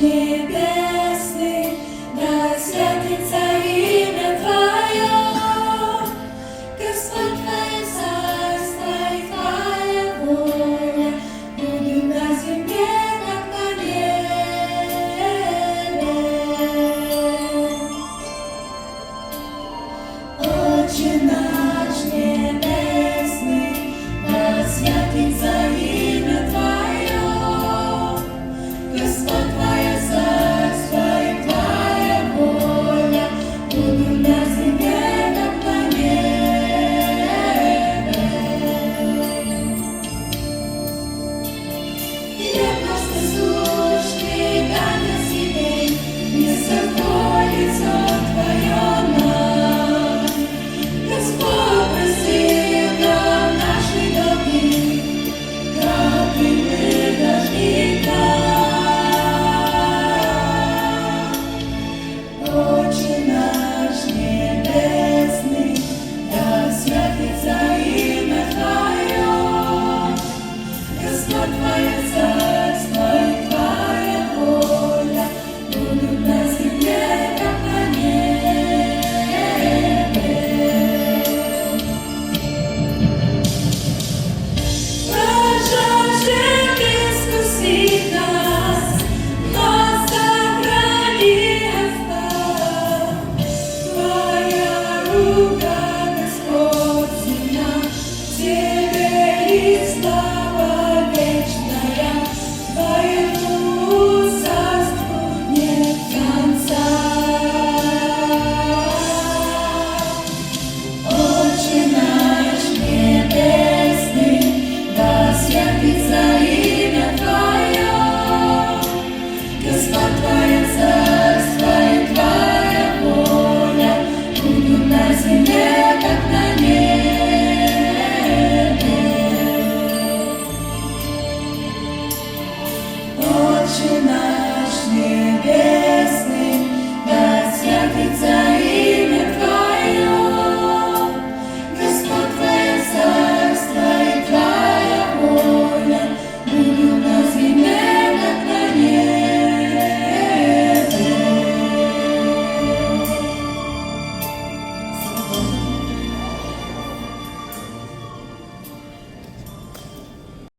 небесный, да святится имя Твое. Господь, Твое царство и Твоя воля будут на земле, как на небе. Отче наш небесный, да святится имя Твое. Господь, Твое царство и Твоя воля будут на земле, как на небе. Хлеб наш насущный дай нам сей, не забудь лицо Твое нам. Господь, прости нам наши долги, как и мы должникам. Отче наш небесный, да святится имя Твое. Господь, Твое царство и Твоя воля будут на земле, как на небе. Пожалуйста, искусить нас, но сохрани оставь. Твоя рука, Господь, сильна, Тебе и слава вечная, Твоему царству нет конца. Отче наш небесный, да святится имя Твое. Господь, Твое царство и Твоя воля будут на земле, как на небе. Отче наш